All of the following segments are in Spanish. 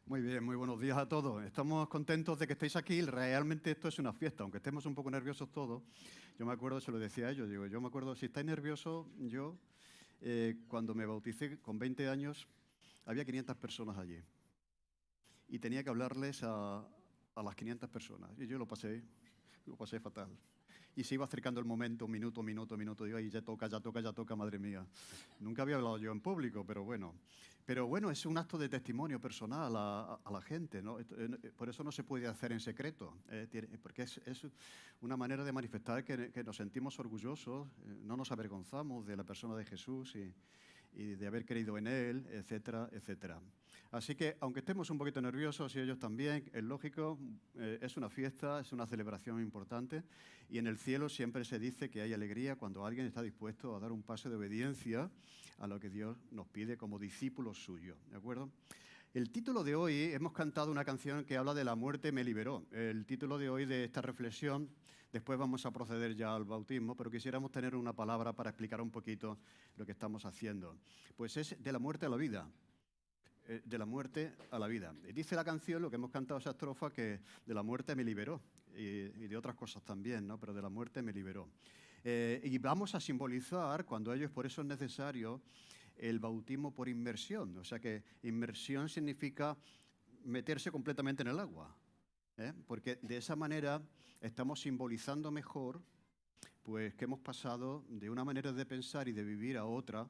Muy bien, muy buenos días a todos. Estamos contentos de que estéis aquí. Realmente esto es una fiesta, aunque estemos un poco nerviosos todos. Yo me acuerdo, se lo decía a ellos, digo, yo me acuerdo, si estáis nerviosos, cuando me bauticé con 20 años, había 500 personas allí. Y tenía que hablarles a las 500 personas. Y yo lo pasé fatal. Y se iba acercando el momento, minuto, digo, ahí ya toca, madre mía. Nunca había hablado yo en público, pero bueno. Pero bueno, es un acto de testimonio personal a la gente, ¿no? Por eso no se puede hacer en secreto, porque es una manera de manifestar que nos sentimos orgullosos, no nos avergonzamos de la persona de Jesús y de haber creído en Él, etcétera, etcétera. Así que, aunque estemos un poquito nerviosos y ellos también, es lógico, es una fiesta, es una celebración importante y en el cielo siempre se dice que hay alegría cuando alguien está dispuesto a dar un paso de obediencia a lo que Dios nos pide como discípulos suyos, ¿de acuerdo? El título de hoy, hemos cantado una canción que habla de la muerte me liberó. El título de hoy de esta reflexión, después vamos a proceder ya al bautismo, pero quisiéramos tener una palabra para explicar un poquito lo que estamos haciendo. Pues es de la muerte a la vida. De la muerte a la vida. Dice la canción, lo que hemos cantado esa estrofa, que de la muerte me liberó, y de otras cosas también, ¿no? Pero de la muerte me liberó. Y vamos a simbolizar, cuando ello es por eso es necesario, el bautismo por inmersión. O sea que inmersión significa meterse completamente en el agua, porque de esa manera estamos simbolizando mejor pues que hemos pasado de una manera de pensar y de vivir a otra,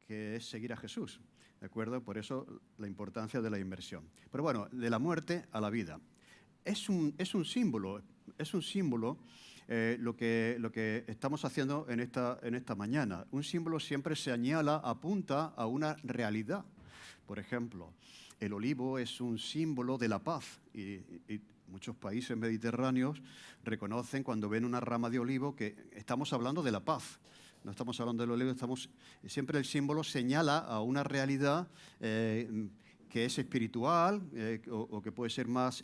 que es seguir a Jesús, ¿de acuerdo? Por eso la importancia de la inmersión. Pero bueno, de la muerte a la vida. Es un símbolo lo que estamos haciendo en esta mañana. Un símbolo siempre señala, apunta a una realidad. Por ejemplo, el olivo es un símbolo de la paz y muchos países mediterráneos reconocen cuando ven una rama de olivo que estamos hablando de la paz. No estamos hablando del olivo, siempre el símbolo señala a una realidad que es espiritual o que puede ser más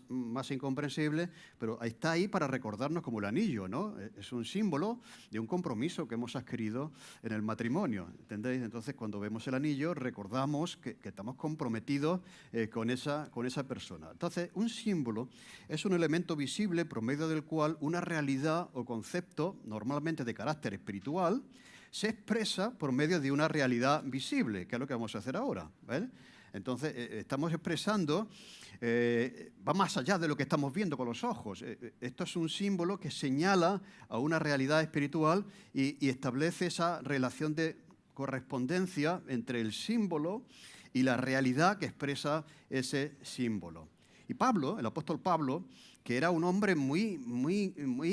incomprensible, pero está ahí para recordarnos como el anillo, ¿no? Es un símbolo de un compromiso que hemos adquirido en el matrimonio, ¿entendéis? Entonces, cuando vemos el anillo, recordamos que estamos comprometidos con esa persona. Entonces, un símbolo es un elemento visible por medio del cual una realidad o concepto, normalmente de carácter espiritual, se expresa por medio de una realidad visible, que es lo que vamos a hacer ahora, ¿vale? Entonces, estamos expresando, va más allá de lo que estamos viendo con los ojos. Esto es un símbolo que señala a una realidad espiritual y establece esa relación de correspondencia entre el símbolo y la realidad que expresa ese símbolo. Y Pablo, el apóstol Pablo, que era un hombre muy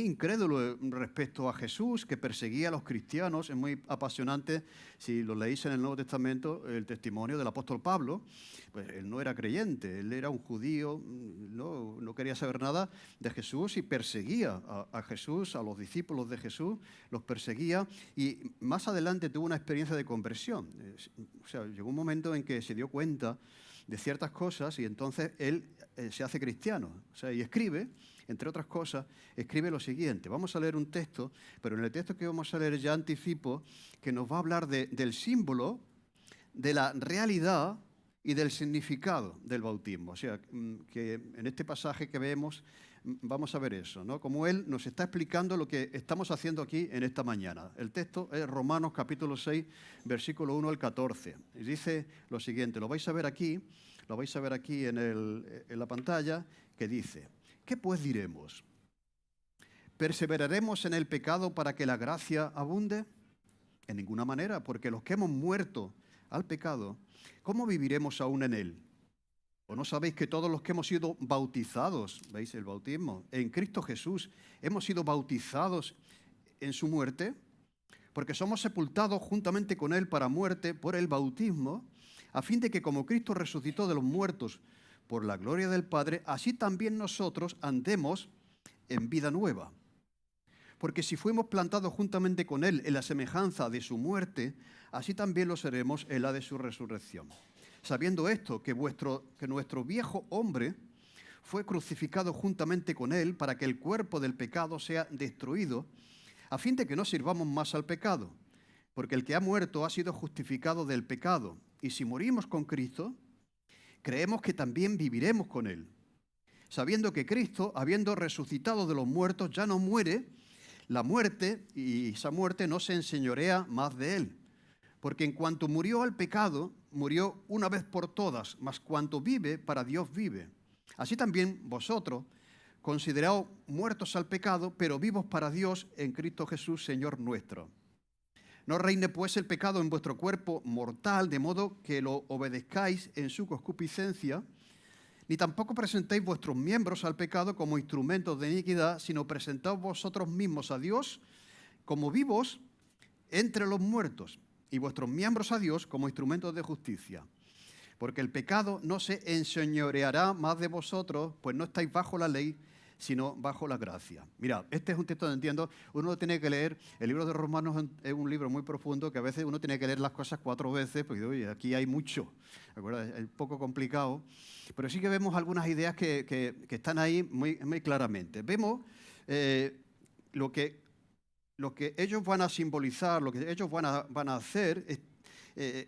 incrédulo respecto a Jesús, que perseguía a los cristianos, es muy apasionante, si lo leéis en el Nuevo Testamento, el testimonio del apóstol Pablo, pues él no era creyente, él era un judío, no quería saber nada de Jesús y perseguía a Jesús, a los discípulos de Jesús, los perseguía y más adelante tuvo una experiencia de conversión. O sea, llegó un momento en que se dio cuenta de ciertas cosas y entonces él se hace cristiano, o sea, y escribe, entre otras cosas, escribe lo siguiente. Vamos a leer un texto, pero en el texto que vamos a leer ya anticipo que nos va a hablar del símbolo, de la realidad y del significado del bautismo. O sea, que en este pasaje que vemos vamos a ver eso, ¿no? Como él nos está explicando lo que estamos haciendo aquí en esta mañana. El texto es Romanos capítulo 6, versículo 1 al 14. Y dice lo siguiente, lo vais a ver aquí en la pantalla, que dice: ¿qué pues diremos? ¿Perseveraremos en el pecado para que la gracia abunde? En ninguna manera, porque los que hemos muerto al pecado, ¿cómo viviremos aún en él? ¿O no sabéis que todos los que hemos sido bautizados, veis el bautismo, en Cristo Jesús, hemos sido bautizados en su muerte? Porque somos sepultados juntamente con él para muerte por el bautismo, a fin de que como Cristo resucitó de los muertos por la gloria del Padre, así también nosotros andemos en vida nueva. Porque si fuimos plantados juntamente con él en la semejanza de su muerte, así también lo seremos en la de su resurrección. Sabiendo esto, que nuestro viejo hombre fue crucificado juntamente con él para que el cuerpo del pecado sea destruido, a fin de que no sirvamos más al pecado. Porque el que ha muerto ha sido justificado del pecado. Y si morimos con Cristo, creemos que también viviremos con Él, sabiendo que Cristo, habiendo resucitado de los muertos, ya no muere, la muerte y esa muerte no se enseñorea más de Él. Porque en cuanto murió al pecado, murió una vez por todas, mas cuanto vive, para Dios vive. Así también vosotros, consideraos muertos al pecado, pero vivos para Dios en Cristo Jesús, Señor nuestro. No reine pues el pecado en vuestro cuerpo mortal, de modo que lo obedezcáis en su concupiscencia, ni tampoco presentéis vuestros miembros al pecado como instrumentos de iniquidad, sino presentaos vosotros mismos a Dios como vivos entre los muertos, y vuestros miembros a Dios como instrumentos de justicia. Porque el pecado no se enseñoreará más de vosotros, pues no estáis bajo la ley, sino bajo la gracia. Mira, este es un texto donde entiendo, uno lo tiene que leer, el libro de Romanos es un libro muy profundo que a veces uno tiene que leer las cosas 4 veces, porque oye, aquí hay mucho, ¿de acuerdo? Es un poco complicado, pero sí que vemos algunas ideas que están ahí muy claramente. Vemos lo que ellos van a simbolizar, lo que ellos van a hacer,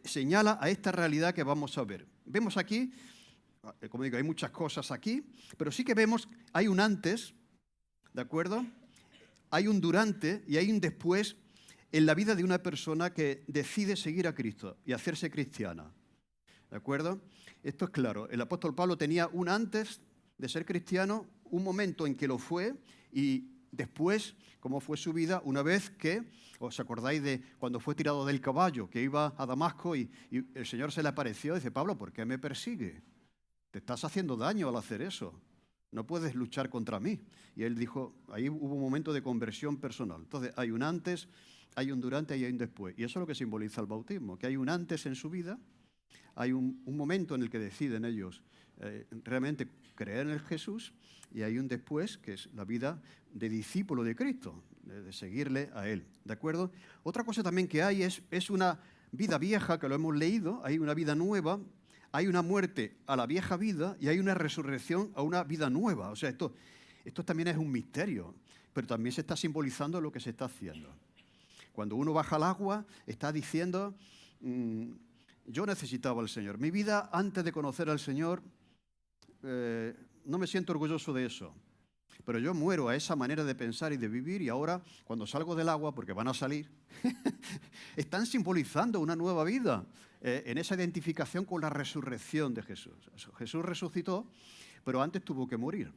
señala a esta realidad que vamos a ver. Vemos aquí, como digo, hay muchas cosas aquí, pero sí que vemos, hay un antes, ¿de acuerdo? Hay un durante y hay un después en la vida de una persona que decide seguir a Cristo y hacerse cristiana, ¿de acuerdo? Esto es claro, el apóstol Pablo tenía un antes de ser cristiano, un momento en que lo fue y después cómo fue su vida una vez que, ¿os acordáis de cuando fue tirado del caballo, que iba a Damasco y el Señor se le apareció y dice, Pablo, ¿por qué me persigue? Te estás haciendo daño al hacer eso. No puedes luchar contra mí. Y él dijo, ahí hubo un momento de conversión personal. Entonces, hay un antes, hay un durante y hay un después. Y eso es lo que simboliza el bautismo, que hay un antes en su vida, hay un momento en el que deciden ellos realmente creer en el Jesús y hay un después, que es la vida de discípulo de Cristo, de seguirle a Él. ¿De acuerdo? Otra cosa también que hay es una vida vieja, que lo hemos leído, hay una vida nueva, hay una muerte a la vieja vida y hay una resurrección a una vida nueva. O sea, esto también es un misterio, pero también se está simbolizando lo que se está haciendo. Cuando uno baja al agua, está diciendo, yo necesitaba al Señor. Mi vida antes de conocer al Señor, no me siento orgulloso de eso. Pero yo muero a esa manera de pensar y de vivir y ahora, cuando salgo del agua, porque van a salir, están simbolizando una nueva vida en esa identificación con la resurrección de Jesús. Jesús resucitó, pero antes tuvo que morir.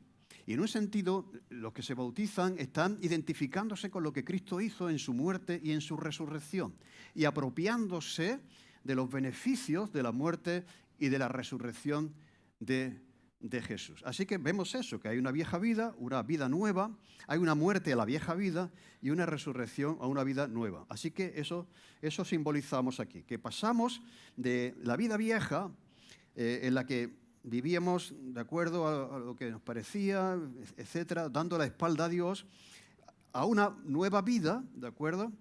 Y en un sentido, los que se bautizan están identificándose con lo que Cristo hizo en su muerte y en su resurrección y apropiándose de los beneficios de la muerte y de la resurrección de Jesús. Así que vemos eso, que hay una vieja vida, una vida nueva, hay una muerte a la vieja vida y una resurrección a una vida nueva. Así que eso simbolizamos aquí, que pasamos de la vida vieja en la que vivíamos de acuerdo a lo que nos parecía, etcétera, dando la espalda a Dios, a una nueva vida, ¿de acuerdo?,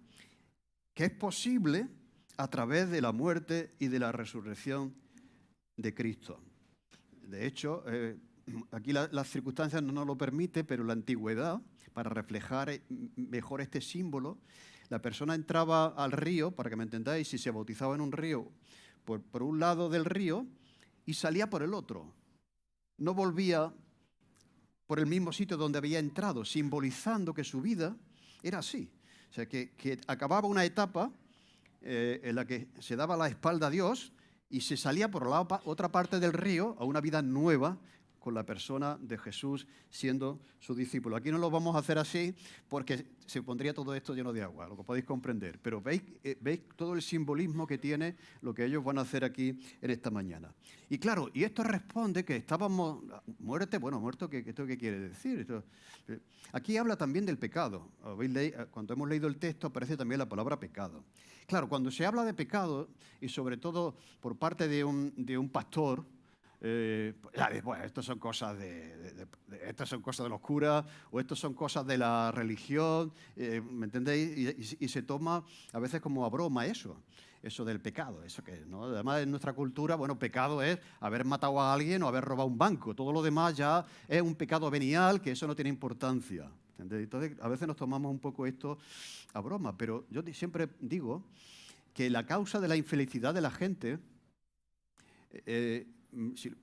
que es posible a través de la muerte y de la resurrección de Cristo. De hecho, aquí las circunstancias no nos lo permiten, pero en la antigüedad, para reflejar mejor este símbolo, la persona entraba al río, para que me entendáis, y se bautizaba en un río por un lado del río y salía por el otro. No volvía por el mismo sitio donde había entrado, simbolizando que su vida era así. O sea, que acababa una etapa en la que se daba la espalda a Dios y se salía por la otra parte del río a una vida nueva con la persona de Jesús siendo su discípulo. Aquí no lo vamos a hacer así porque se pondría todo esto lleno de agua, lo que podéis comprender. Pero veis todo el simbolismo que tiene lo que ellos van a hacer aquí en esta mañana. Y claro, y esto responde que estábamos... Muerte, bueno, muerto, ¿esto qué quiere decir? Aquí habla también del pecado. Cuando hemos leído el texto aparece también la palabra pecado. Claro, cuando se habla de pecado, y sobre todo por parte de un pastor, bueno, estas son cosas estas son cosas de los curas, o estas son cosas de la religión, ¿me entendéis? Y se toma a veces como a broma eso del pecado, eso que, ¿no? Además en nuestra cultura, bueno, pecado es haber matado a alguien o haber robado un banco, todo lo demás ya es un pecado venial, que eso no tiene importancia. ¿Entendéis? Entonces, a veces nos tomamos un poco esto a broma, pero yo siempre digo que la causa de la infelicidad de la gente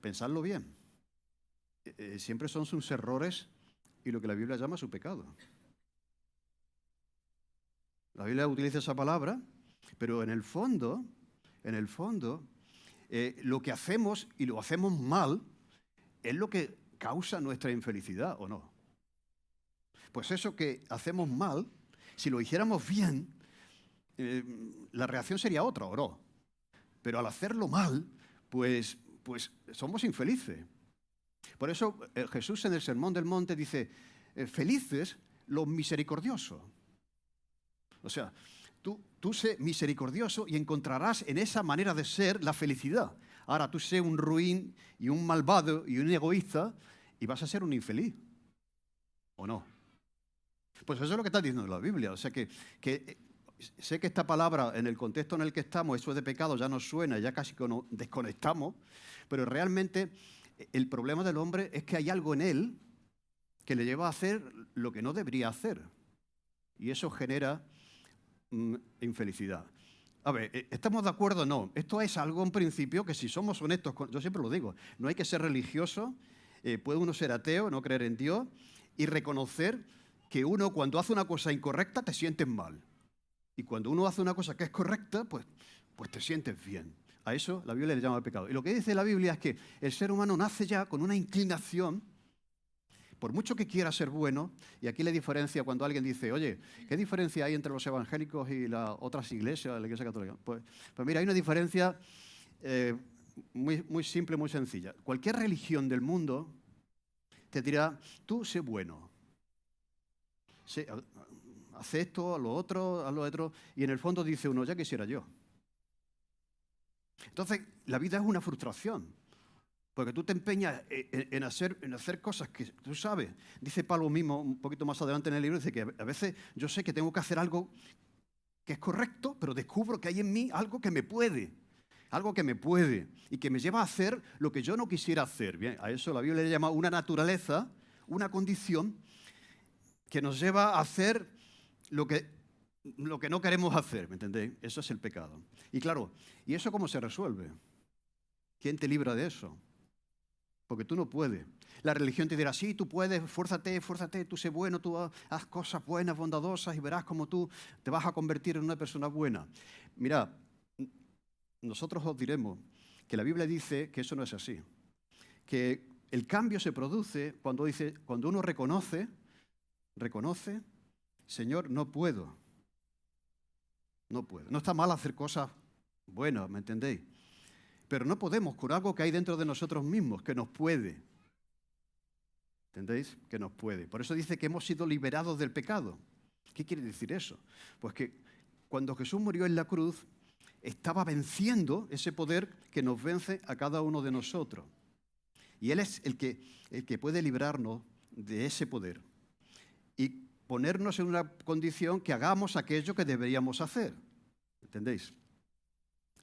pensadlo bien, siempre son sus errores y lo que la Biblia llama su pecado. La Biblia utiliza esa palabra, pero en el fondo, lo que hacemos y lo hacemos mal es lo que causa nuestra infelicidad, ¿o no? Pues eso que hacemos mal, si lo hiciéramos bien, la reacción sería otra, ¿o no? Pero al hacerlo mal, pues somos infelices. Por eso Jesús en el Sermón del Monte dice, felices los misericordiosos. O sea, tú sé misericordioso y encontrarás en esa manera de ser la felicidad. Ahora tú sé un ruin y un malvado y un egoísta y vas a ser un infeliz. ¿O no? Pues eso es lo que está diciendo la Biblia. O sea que sé que esta palabra, en el contexto en el que estamos, eso de pecado ya nos suena, ya casi que nos desconectamos, pero realmente el problema del hombre es que hay algo en él que le lleva a hacer lo que no debería hacer. Y eso genera infelicidad. A ver, ¿estamos de acuerdo o no? Esto es algo en principio que si somos honestos, yo siempre lo digo, no hay que ser religioso, puede uno ser ateo, no creer en Dios y reconocer que uno cuando hace una cosa incorrecta te sientes mal. Y cuando uno hace una cosa que es correcta, pues te sientes bien. A eso la Biblia le llama pecado. Y lo que dice la Biblia es que el ser humano nace ya con una inclinación, por mucho que quiera ser bueno, y aquí la diferencia cuando alguien dice, oye, ¿qué diferencia hay entre los evangélicos y las otras iglesias, la iglesia católica? Pues mira, hay una diferencia muy simple, muy sencilla. Cualquier religión del mundo te dirá, tú sé bueno. Haz esto, haz lo otro, y en el fondo dice uno, ya quisiera yo. Entonces, la vida es una frustración, porque tú te empeñas en hacer cosas que tú sabes. Dice Pablo mismo, un poquito más adelante en el libro, dice que a veces yo sé que tengo que hacer algo que es correcto, pero descubro que hay en mí algo que me puede y que me lleva a hacer lo que yo no quisiera hacer. Bien, a eso la Biblia le llama una naturaleza, una condición que nos lleva a hacer lo que no queremos hacer, ¿me entendéis? Eso es el pecado. Y claro, ¿y eso cómo se resuelve? ¿Quién te libra de eso? Porque tú no puedes. La religión te dirá, sí, tú puedes, esfuérzate, tú sé bueno, tú haz cosas buenas, bondadosas y verás cómo tú te vas a convertir en una persona buena. Mirad, nosotros os diremos que la Biblia dice que eso no es así. Que el cambio se produce cuando uno reconoce, Señor, no puedo. No está mal hacer cosas buenas, ¿me entendéis? Pero no podemos con algo que hay dentro de nosotros mismos, que nos puede. ¿Entendéis? Que nos puede. Por eso dice que hemos sido liberados del pecado. ¿Qué quiere decir eso? Pues que cuando Jesús murió en la cruz, estaba venciendo ese poder que nos vence a cada uno de nosotros. Y Él es el que puede librarnos de ese poder y ponernos en una condición que hagamos aquello que deberíamos hacer. ¿Entendéis?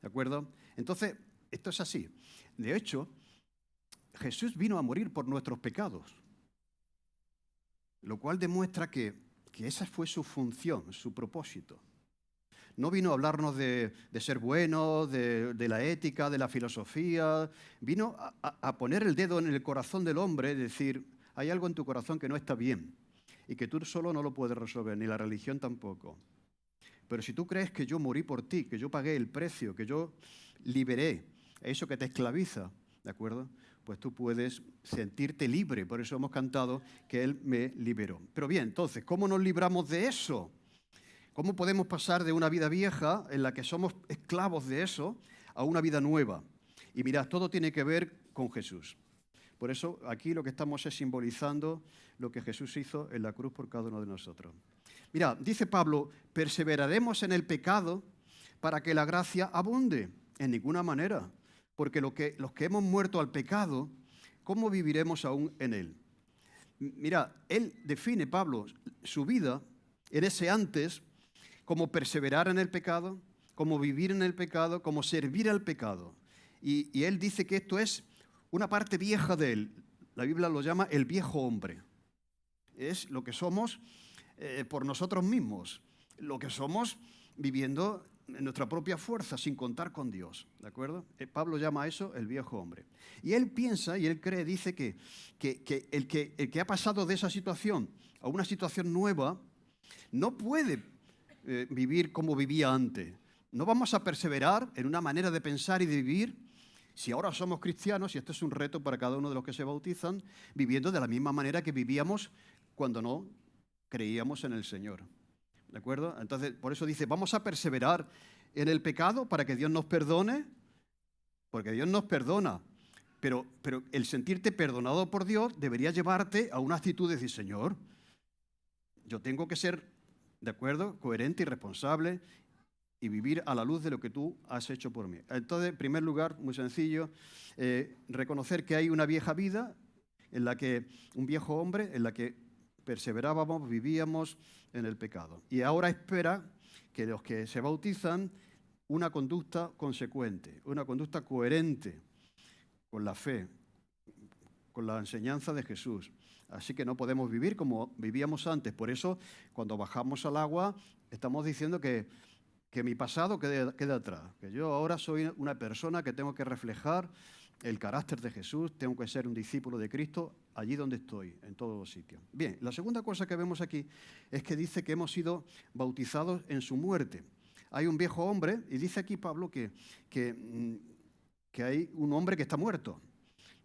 ¿De acuerdo? Entonces, esto es así. De hecho, Jesús vino a morir por nuestros pecados, lo cual demuestra que esa fue su función, su propósito. No vino a hablarnos de ser buenos, de la ética, de la filosofía. Vino a poner el dedo en el corazón del hombre y decir, hay algo en tu corazón que no está bien y que tú solo no lo puedes resolver, ni la religión tampoco. Pero si tú crees que yo morí por ti, que yo pagué el precio, que yo liberé eso que te esclaviza, ¿de acuerdo? Pues tú puedes sentirte libre. Por eso hemos cantado que Él me liberó. Pero bien, entonces, ¿cómo nos libramos de eso? ¿Cómo podemos pasar de una vida vieja en la que somos esclavos de eso a una vida nueva? Y mirad, todo tiene que ver con Jesús. Por eso aquí lo que estamos es simbolizando lo que Jesús hizo en la cruz por cada uno de nosotros. Mirad, dice Pablo, perseveraremos en el pecado para que la gracia abunde. En ninguna manera, porque los que hemos muerto al pecado, ¿cómo viviremos aún en él? Mirad, él define, Pablo, su vida en ese antes como perseverar en el pecado, como vivir en el pecado, como servir al pecado. Y él dice que esto es una parte vieja de él. La Biblia lo llama el viejo hombre. Es lo que somos por nosotros mismos. lo que somos viviendo en nuestra propia fuerza, sin contar con Dios, ¿de acuerdo? Pablo llama a eso el viejo hombre. Y él piensa y él cree, dice que el que ha pasado de esa situación a una situación nueva no puede vivir como vivía antes. No vamos a perseverar en una manera de pensar y de vivir si ahora somos cristianos, y esto es un reto para cada uno de los que se bautizan, viviendo de la misma manera que vivíamos cuando no creíamos en el Señor. ¿De acuerdo? Entonces, por eso dice, vamos a perseverar en el pecado para que Dios nos perdone, porque Dios nos perdona. Pero el sentirte perdonado por Dios debería llevarte a una actitud de decir, Señor, yo tengo que ser, ¿de acuerdo?, coherente y responsable y vivir a la luz de lo que tú has hecho por mí. Entonces, en primer lugar, muy sencillo, reconocer que hay una vieja vida, en la que un viejo hombre, en la que perseverábamos, vivíamos en el pecado. Y ahora espera que los que se bautizan una conducta consecuente, una conducta coherente con la fe, con la enseñanza de Jesús. Así que no podemos vivir como vivíamos antes. Por eso, cuando bajamos al agua, estamos diciendo que mi pasado quede atrás, que yo ahora soy una persona que tengo que reflejar el carácter de Jesús, tengo que ser un discípulo de Cristo allí donde estoy, en todos los sitios. Bien, la segunda cosa que vemos aquí es que dice que hemos sido bautizados en su muerte. Hay un viejo hombre, y dice aquí Pablo que hay un hombre que está muerto.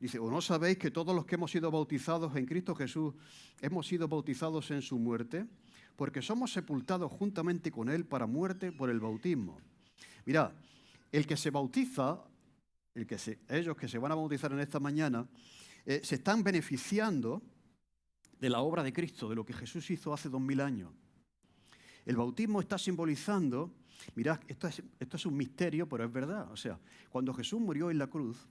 Dice, ¿o no sabéis que todos los que hemos sido bautizados en Cristo Jesús hemos sido bautizados en su muerte? Porque somos sepultados juntamente con Él para muerte por el bautismo. Mirad, el que se bautiza, ellos que se van a bautizar en esta mañana, se están beneficiando de la obra de Cristo, de lo que Jesús hizo hace 2000 años. El bautismo está simbolizando, mirad, esto es un misterio, pero es verdad. O sea, cuando Jesús murió en la cruz,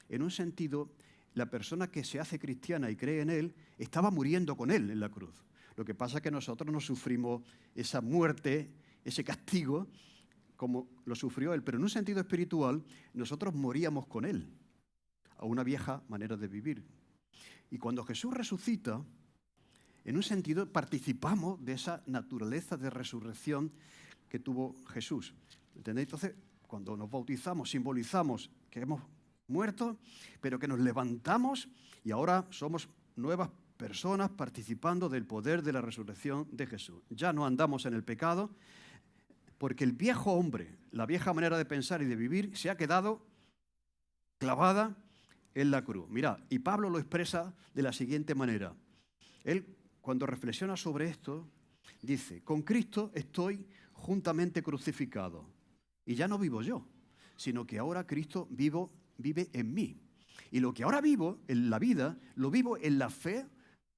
en un sentido, la persona que se hace cristiana y cree en Él, estaba muriendo con Él en la cruz. Lo que pasa es que nosotros no sufrimos esa muerte, ese castigo, como lo sufrió Él. Pero en un sentido espiritual, nosotros moríamos con Él, a una vieja manera de vivir. Y cuando Jesús resucita, en un sentido participamos de esa naturaleza de resurrección que tuvo Jesús. ¿Entendéis? Entonces, cuando nos bautizamos, simbolizamos que hemos muerto, pero que nos levantamos y ahora somos nuevas personas participando del poder de la resurrección de Jesús. Ya no andamos en el pecado, porque el viejo hombre, la vieja manera de pensar y de vivir, se ha quedado clavada en la cruz. Mirad, y Pablo lo expresa de la siguiente manera. Él, cuando reflexiona sobre esto, dice, con Cristo estoy juntamente crucificado. Y ya no vivo yo, sino que ahora Cristo vive en mí. Y lo que ahora vivo en la vida, lo vivo en la fe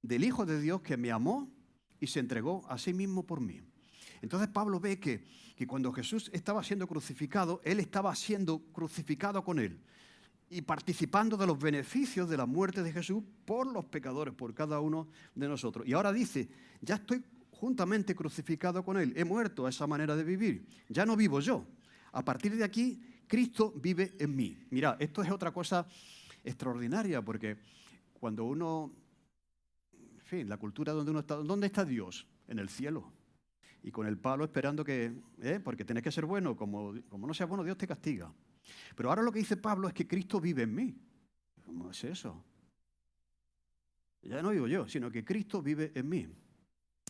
del Hijo de Dios que me amó y se entregó a sí mismo por mí. Entonces Pablo ve que cuando Jesús estaba siendo crucificado, Él estaba siendo crucificado con Él y participando de los beneficios de la muerte de Jesús por los pecadores, por cada uno de nosotros. Y ahora dice, ya estoy juntamente crucificado con Él, he muerto a esa manera de vivir, ya no vivo yo. A partir de aquí, Cristo vive en mí. Mira, esto es otra cosa extraordinaria, porque cuando uno, en fin, la cultura donde uno está, ¿dónde está Dios? En el cielo. Y con el palo esperando porque tenés que ser bueno, como no seas bueno, Dios te castiga. Pero ahora lo que dice Pablo es que Cristo vive en mí. ¿Cómo es eso? Ya no vivo yo, sino que Cristo vive en mí.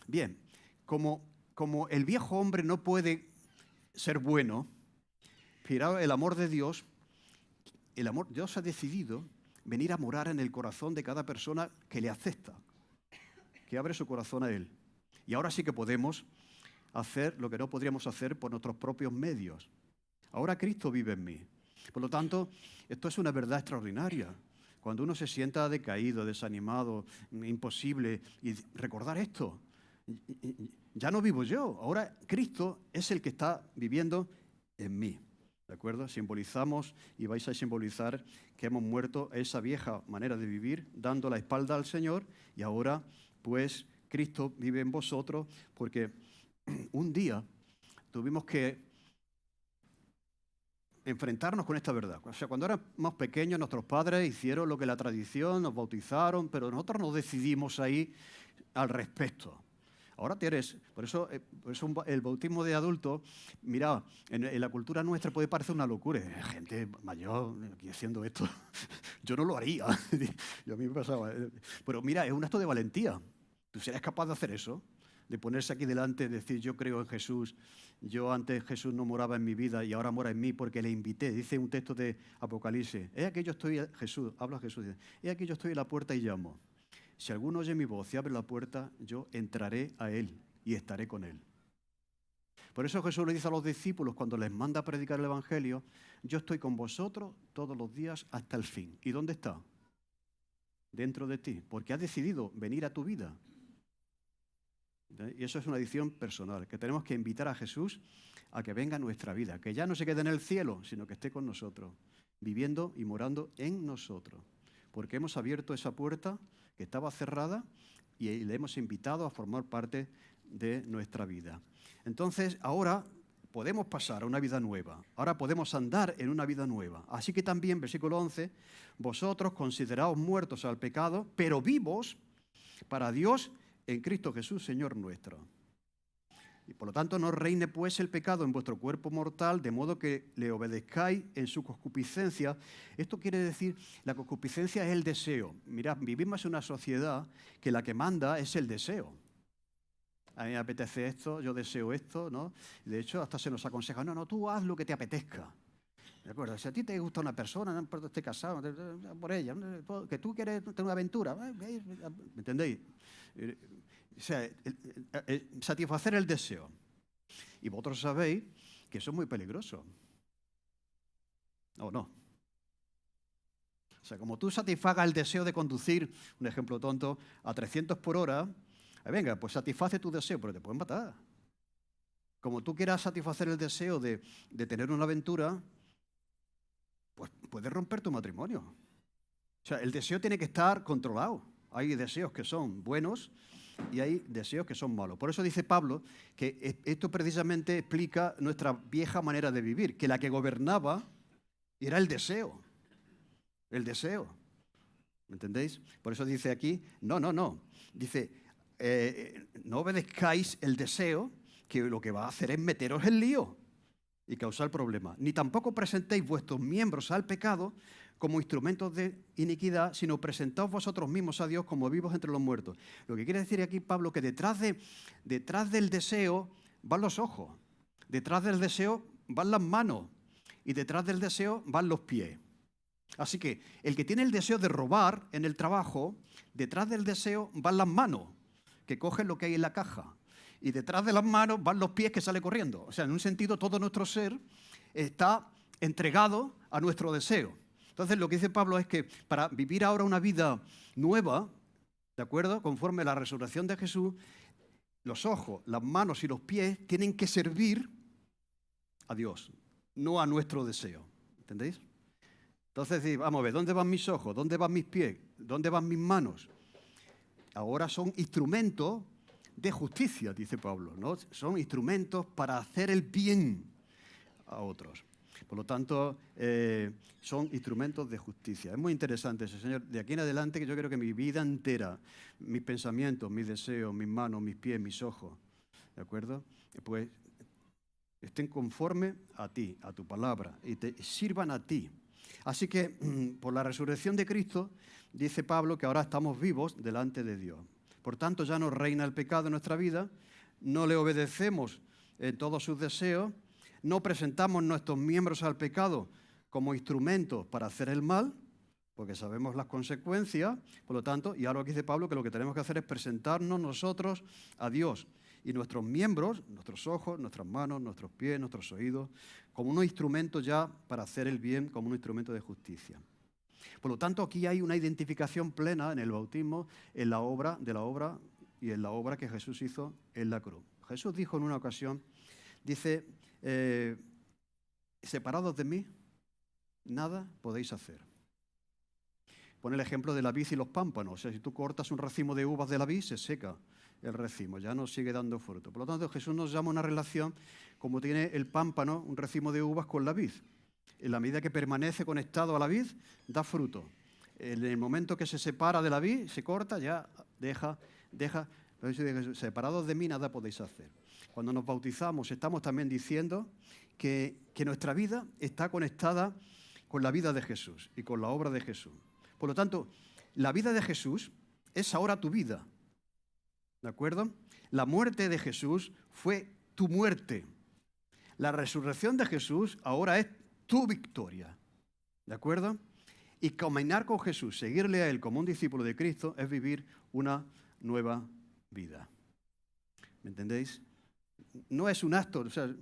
Bien, como el viejo hombre no puede ser bueno, pero el amor de Dios, Dios ha decidido venir a morar en el corazón de cada persona que le acepta, que abre su corazón a Él. Y ahora sí que podemos hacer lo que no podríamos hacer por nuestros propios medios. Ahora Cristo vive en mí. Por lo tanto, esto es una verdad extraordinaria. Cuando uno se sienta decaído, desanimado, imposible, y recordar esto, ya no vivo yo, ahora Cristo es el que está viviendo en mí. ¿De acuerdo? Simbolizamos y vais a simbolizar que hemos muerto a esa vieja manera de vivir, dando la espalda al Señor, y ahora, pues, Cristo vive en vosotros, porque un día tuvimos que enfrentarnos con esta verdad. O sea, cuando éramos pequeños, nuestros padres hicieron lo que la tradición, nos bautizaron, pero nosotros no decidimos ahí al respecto. Ahora tienes, por eso el bautismo de adulto, mira, en la cultura nuestra puede parecer una locura. Gente mayor aquí haciendo esto, yo no lo haría. Yo a mí me pasaba. Pero mira, es un acto de valentía. ¿Tú serías capaz de hacer eso? De ponerse aquí delante y decir, yo creo en Jesús, yo antes Jesús no moraba en mi vida y ahora mora en mí porque le invité. Dice un texto de Apocalipsis, he aquí yo estoy, Jesús, habla Jesús, dice, he aquí yo estoy en la puerta y llamo. Si alguno oye mi voz y abre la puerta, yo entraré a él y estaré con él. Por eso Jesús le dice a los discípulos cuando les manda a predicar el Evangelio, yo estoy con vosotros todos los días hasta el fin. ¿Y dónde está? Dentro de ti, porque has decidido venir a tu vida. Y eso es una decisión personal, que tenemos que invitar a Jesús a que venga a nuestra vida, que ya no se quede en el cielo, sino que esté con nosotros, viviendo y morando en nosotros. Porque hemos abierto esa puerta que estaba cerrada y le hemos invitado a formar parte de nuestra vida. Entonces, ahora podemos pasar a una vida nueva, ahora podemos andar en una vida nueva. Así que también, versículo 11, vosotros consideraos muertos al pecado, pero vivos para Dios en Cristo Jesús, Señor nuestro. Y por lo tanto no reine pues el pecado en vuestro cuerpo mortal, de modo que le obedezcáis en su concupiscencia. Esto quiere decir, la concupiscencia es el deseo. Mirad, vivimos en una sociedad que la que manda es el deseo. A mí me apetece esto, yo deseo esto, ¿no? De hecho, hasta se nos aconseja, no, tú haz lo que te apetezca. ¿De acuerdo? Si a ti te gusta una persona, no importa esté casado, por ella, que tú quieres tener una aventura, ¿me entendéis? O sea, satisfacer el deseo. Y vosotros sabéis que eso es muy peligroso. ¿O no? O sea, como tú satisfagas el deseo de conducir, un ejemplo tonto, a 300 por hora, venga, pues satisface tu deseo, pero te pueden matar. Como tú quieras satisfacer el deseo de tener una aventura, pues puedes romper tu matrimonio. O sea, el deseo tiene que estar controlado. Hay deseos que son buenos y hay deseos que son malos. Por eso dice Pablo que esto precisamente explica nuestra vieja manera de vivir, que la que gobernaba era el deseo. El deseo. ¿Me entendéis? Por eso dice aquí, no. Dice, no obedezcáis el deseo, que lo que va a hacer es meteros en lío y causar problemas. Ni tampoco presentéis vuestros miembros al pecado como instrumentos de iniquidad, sino presentaos vosotros mismos a Dios como vivos entre los muertos. Lo que quiere decir aquí Pablo que detrás del deseo van los ojos, detrás del deseo van las manos y detrás del deseo van los pies. Así que el que tiene el deseo de robar en el trabajo, detrás del deseo van las manos, que cogen lo que hay en la caja. Y detrás de las manos van los pies que sale corriendo. O sea, en un sentido, todo nuestro ser está entregado a nuestro deseo. Entonces, lo que dice Pablo es que para vivir ahora una vida nueva, ¿de acuerdo? Conforme a la resurrección de Jesús, los ojos, las manos y los pies tienen que servir a Dios, no a nuestro deseo. ¿Entendéis? Entonces, vamos a ver, ¿dónde van mis ojos? ¿Dónde van mis pies? ¿Dónde van mis manos? Ahora son instrumentos de justicia, dice Pablo, ¿no? Son instrumentos para hacer el bien a otros. Por lo tanto, son instrumentos de justicia. Es muy interesante eso, Señor. De aquí en adelante, que yo creo que mi vida entera, mis pensamientos, mis deseos, mis manos, mis pies, mis ojos, ¿de acuerdo? Pues estén conformes a ti, a tu palabra, y te sirvan a ti. Así que, por la resurrección de Cristo, dice Pablo que ahora estamos vivos delante de Dios. Por tanto, ya no reina el pecado en nuestra vida, no le obedecemos en todos sus deseos, no presentamos nuestros miembros al pecado como instrumentos para hacer el mal, porque sabemos las consecuencias. Por lo tanto, y ahora aquí dice Pablo que lo que tenemos que hacer es presentarnos nosotros a Dios y nuestros miembros, nuestros ojos, nuestras manos, nuestros pies, nuestros oídos, como unos instrumentos ya para hacer el bien, como un instrumento de justicia. Por lo tanto, aquí hay una identificación plena en el bautismo, en la obra y en la obra que Jesús hizo en la cruz. Jesús dijo en una ocasión, dice, separados de mí, nada podéis hacer. Pone el ejemplo de la vid y los pámpanos. O sea, si tú cortas un racimo de uvas de la vid, se seca el racimo, ya no sigue dando fruto. Por lo tanto, Jesús nos llama a una relación como tiene el pámpano, un racimo de uvas con la vid. En la medida que permanece conectado a la vid, da fruto. En el momento que se separa de la vid, se corta, ya deja Separados de mí nada podéis hacer. Cuando nos bautizamos estamos también diciendo que nuestra vida está conectada con la vida de Jesús y con la obra de Jesús. Por lo tanto, la vida de Jesús es ahora tu vida. ¿De acuerdo? La muerte de Jesús fue tu muerte. La resurrección de Jesús ahora es tu victoria. ¿De acuerdo? Y caminar con Jesús, seguirle a Él como un discípulo de Cristo, es vivir una nueva vida. ¿Me entendéis? No es un acto, o sea,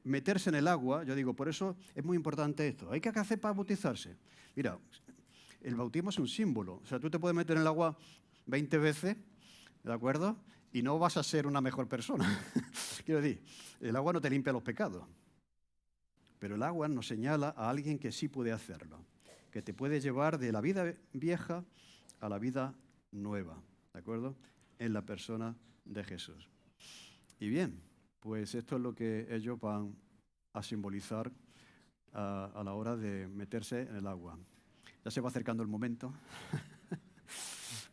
meterse en el agua, yo digo, por eso es muy importante esto. ¿Hay que hacer para bautizarse? Mira, el bautismo es un símbolo. O sea, tú te puedes meter en el agua 20 veces, ¿de acuerdo? Y no vas a ser una mejor persona. Quiero decir, el agua no te limpia los pecados. Pero el agua nos señala a alguien que sí puede hacerlo, que te puede llevar de la vida vieja a la vida nueva, ¿de acuerdo? En la persona de Jesús. Y bien, pues esto es lo que ellos van a simbolizar a la hora de meterse en el agua. Ya se va acercando el momento.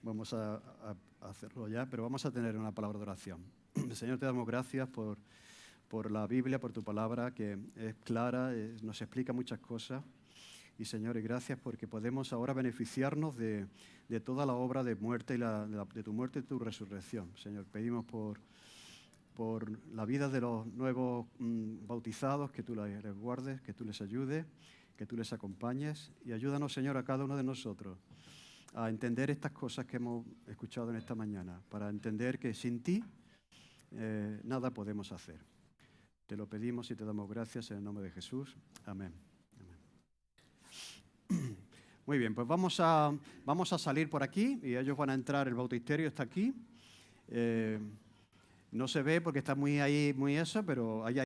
Vamos a hacerlo ya, pero vamos a tener una palabra de oración. Señor, te damos gracias por la Biblia, por tu palabra, que es clara, nos explica muchas cosas. Y Señor, gracias porque podemos ahora beneficiarnos de toda la obra de muerte y de tu muerte y tu resurrección. Señor, pedimos por la vida de los nuevos bautizados, que tú les guardes, que tú les ayudes, que tú les acompañes. Y ayúdanos, Señor, a cada uno de nosotros a entender estas cosas que hemos escuchado en esta mañana, para entender que sin ti nada podemos hacer. Te lo pedimos y te damos gracias en el nombre de Jesús. Amén. Amén. Muy bien, pues vamos a salir por aquí y ellos van a entrar, el bautisterio está aquí. No se ve porque está muy ahí, muy eso, pero allá